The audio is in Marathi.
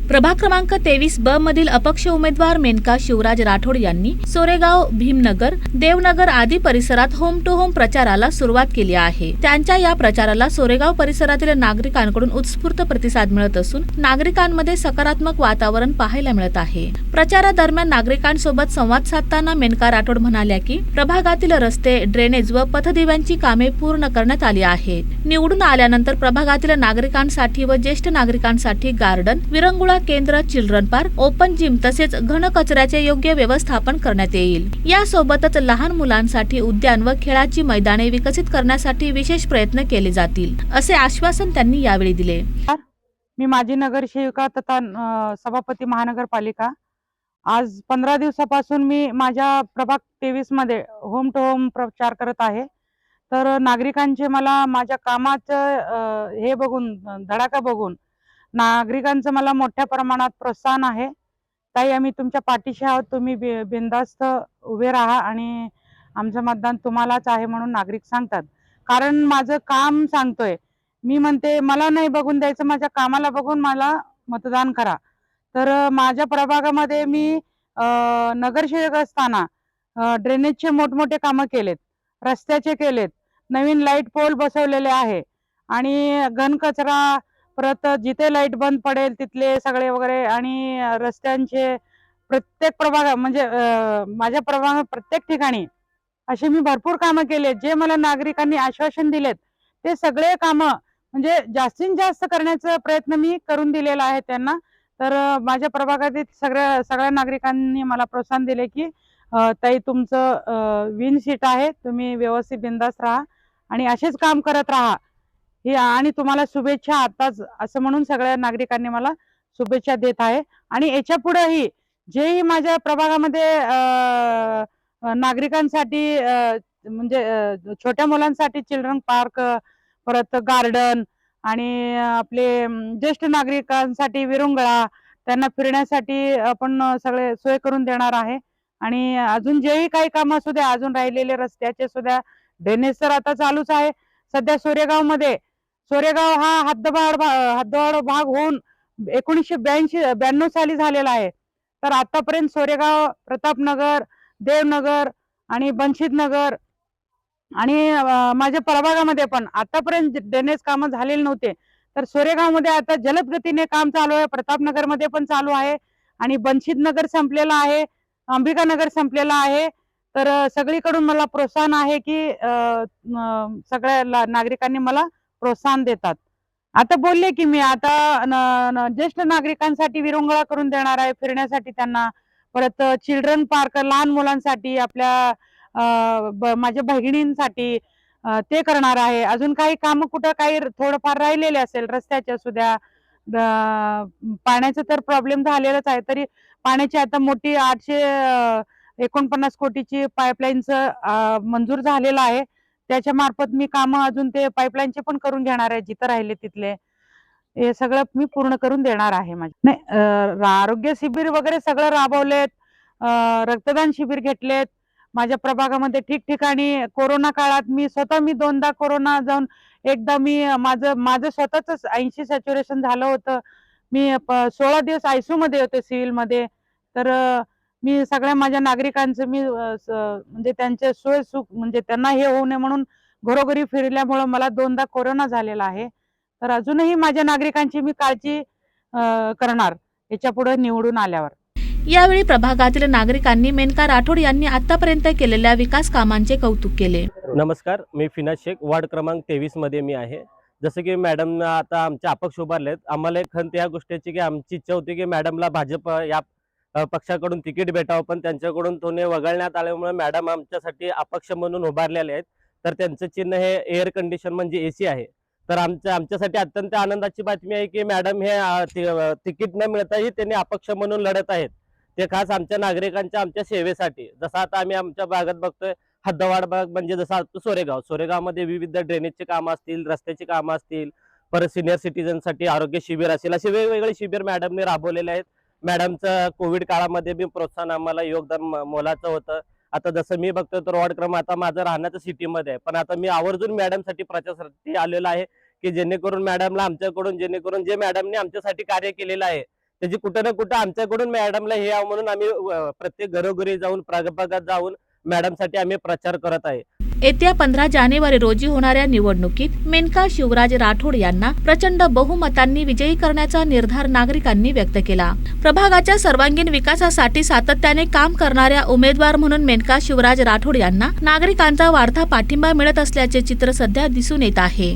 प्रभाग क्रमांक 23 ब मधील अपक्ष उमेदवार मेनका शिवराज राठोड यांनी सोरेगाव, भीमनगर, देवनगर आदी परिसरात होम टू होम प्रचाराला सुरुवात केली आहे। त्यांच्या या प्रचाराला सोरेगाव परिसरातील नागरिकांकडून उत्स्फूर्त प्रतिसाद मिळत असून नागरिकांमध्ये सकारात्मक वातावरण पाहायला मिळत आहे। प्रचारादरम्यान नागरिकांसोबत संवाद साधताना मेनका राठोड म्हणाल्या की प्रभागातील रस्ते, ड्रेनेज व पथदिव्यांची कामे पूर्ण करण्यात आली आहेत। निवडून आल्यानंतर प्रभागातील नागरिकांसाठी व ज्येष्ठ नागरिकांसाठी गार्डन, विरंगुळा केंद्र, चिल्ड्रन पार्क, ओपन जिम तसेच घन कचऱ्याचे योग्य व्यवस्थापन करण्यात येईल। यासोबतच लहान मुलांसाठी उद्यान व खेळाची मैदाने विकसित करण्यासाठी विशेष प्रयत्न केले जातील, असे आश्वासन त्यांनी यावेळी दिले। मी माजी नगरसेविका तथा सभापती महानगरपालिका। आज 15 दिवसापासून मी माझ्या प्रभाग 23 मध्ये होम टू होम प्रचार करत आहे। तर नागरिकांचे मला माझ्या कामाचं हे बघून, धडाका बघून नागरिकांचं मला मोठ्या प्रमाणात प्रोत्साहन आहे। ताई, आम्ही तुमच्या पाठीशी आहोत, तुम्ही बिनधास्त उभे राहा आणि आमचं मतदान तुम्हालाच आहे म्हणून नागरिक सांगतात। कारण माझं काम सांगतोय, मी म्हणते मला नाही बघून द्यायचं, माझ्या कामाला बघून मला मतदान करा। तर माझ्या प्रभागामध्ये मी नगरसेवक असताना ड्रेनेजचे मोठमोठे कामं केलेत, रस्त्याचे केलेत, नवीन लाईट पोल बसवलेले आहे आणि घन कचरा, परत जिथे लाईट बंद पडेल तिथले सगळे वगैरे आणि रस्त्यांचे प्रत्येक प्रभाग म्हणजे माझ्या प्रभागात प्रत्येक ठिकाणी असे मी भरपूर कामं केले। जे मला नागरिकांनी आश्वासन दिलेत ते सगळे कामं म्हणजे जास्तीत जास्त करण्याचा प्रयत्न मी करून दिलेला आहे त्यांना। तर माझ्या प्रभागातील सगळ्या नागरिकांनी मला प्रोत्साहन दिले की ताई, तुमचं विन सीट आहे, तुम्ही व्यवस्थित बिनधास्त राहा आणि असेच काम करत राहा हे, आणि तुम्हाला शुभेच्छा आताच, असं म्हणून सगळ्या नागरिकांनी मला शुभेच्छा देत आहे। आणि याच्या पुढेही जेही माझ्या प्रभागामध्ये नागरिकांसाठी म्हणजे छोट्या मुलांसाठी चिल्ड्रन पार्क, परत गार्डन आणि आपले ज्येष्ठ नागरिकांसाठी विरंगुळा, त्यांना फिरण्यासाठी आपण सगळे सोय करून देणार आहे। आणि अजून जेही काही काम असू द्या, अजून राहिलेले रस्त्याचे सुद्धा, ड्रेनेज तर आता चालूच आहे। सध्या सोरेगाव हा हद्दवाढ भाग होऊन 1992 साली झालेला आहे। तर आतापर्यंत सोरेगाव, प्रतापनगर, देवनगर आणि बंशीत नगर आणि माझ्या प्रभागामध्ये पण आतापर्यंत ड्रेनेज कामं झालेले नव्हते। तर सोरेगावमध्ये आता जलद गतीने काम चालू आहे, प्रतापनगरमध्ये पण चालू आहे आणि बंशीत नगर संपलेला आहे, अंबिकानगर संपलेला आहे। तर सगळीकडून मला प्रोत्साहन आहे की सगळ्या नागरिकांनी मला प्रोत्साहन देतात। आता बोलले की मी आता ज्येष्ठ नागरिकांसाठी विरंगुळा करून देणार आहे, फिरण्यासाठी त्यांना, परत चिल्ड्रन पार्क लहान मुलांसाठी, आपल्या माझ्या बहिणींसाठी ते करणार आहे। अजून काही काम कुठं काही थोडंफार राहिलेले असेल, रस्त्याच्या सुद्धा, पाण्याचा तर प्रॉब्लेम झालेलाच आहे, तरी पाण्याची आता मोठी 849 कोटीची पाईपलाईनचं मंजूर झालेलं आहे। त्याच्या मार्फत मी कामं अजून ते पाईपलाईनचे पण करून घेणार आहे, जिथं राहिले तिथले हे सगळं मी पूर्ण करून देणार आहे। नाही, आरोग्य शिबिर वगैरे सगळं राबवलेत, रक्तदान शिबिर घेतलेत माझ्या प्रभागामध्ये ठिकठिकाणी। कोरोना काळात मी स्वतः दोनदा कोरोना जाऊन, एकदा माझं स्वतःच 80 सॅच्युरेशन झालं होतं, मी 16 दिवस ICU मध्ये होते, सिव्हिल मध्ये। तर मी सगळ्या माझ्या नागरिकांचं म्हणजे त्यांचे सोय सुख म्हणजे त्यांना हे होऊ नये म्हणून घरोघरी फिरल्यामुळे मला 2दा कोरोना झालेला आहे। तर अजूनही माझ्या नागरिकांची मी काळजी करणार याच्या पुढे निवडून आल्यावर। यावेळी प्रभागातील नागरिकांनी मेनका राठोड यांनी आतापर्यंत केलेल्या विकास कामांचे कौतुक केले। नमस्कार, मी फिनाज शेख, वार्ड क्रमांक 23 मध्ये मी आहे। जसं की मॅडम आता आमचे अपक्ष उभारलेत, आम्हाला एक खंत या गोष्टीची की आमची इच्छा होती की मॅडमला भाजप या पक्षाकडून तिकीट भेटावं, पण त्यांच्याकडून तोने वगळण्यात आल्यामुळे मॅडम आमच्यासाठी अपक्ष म्हणून उभारलेले आहेत। तर त्यांचं चिन्ह हे एअर कंडिशन म्हणजे AC आहे। तर आमच्यासाठी अत्यंत आनंदाची बातमी आहे की मॅडम हे तिकीट न मिळताही त्यांनी अपक्ष म्हणून लढत आहेत, ते खास आमच्या नागरिकांच्या आमच्या सेवेसाठी। जसं आता आम्ही आमच्या भागात बघतोय, हद्दवाढ भाग म्हणजे जसं सोरेगावमध्ये विविध ड्रेनेजची कामं असतील, रस्त्याची कामं असतील, परत सिनियर सिटीजनसाठी आरोग्य शिबिर असेल, असे वेगवेगळे शिबिर मॅडमने राबवलेले आहेत। मॅडमचं कोविड काळामध्ये बी प्रोत्साहन आम्हाला योगदान मोलाचं होतं। आता जसं मी बघतोय तर वार्ड क्रमांक, आता माझं राहण्याचं सिटीमध्ये आहे, पण आता मी आवर्जून मॅडमसाठी प्रचारासाठी आलेलो आहे की जेणेकरून मॅडमला आमच्याकडून, जेणेकरून जे मॅडमने आमच्यासाठी कार्य केलेलं आहे त्याची कुठं ना कुठं आमच्याकडून मॅडमला हे यावं म्हणून आम्ही प्रत्येक घरोघरी जाऊन प्रागभागात जाऊन मॅडमसाठी आम्ही प्रचार करत आहे. येत्या 15 जानेवारी रोजी होणाऱ्या निवडणुकीत मेनका शिवराज राठोड यांना प्रचंड बहुमतांनी विजयी करण्याचा निर्धार नागरिकांनी व्यक्त केला. प्रभागाच्या सर्वांगीण विकासासाठी सातत्याने काम करणाऱ्या उमेदवार म्हणून मेनका शिवराज राठोड यांना नागरिकांचा वाढता पाठिंबा मिळत असल्याचे चित्र सध्या दिसून येत आहे.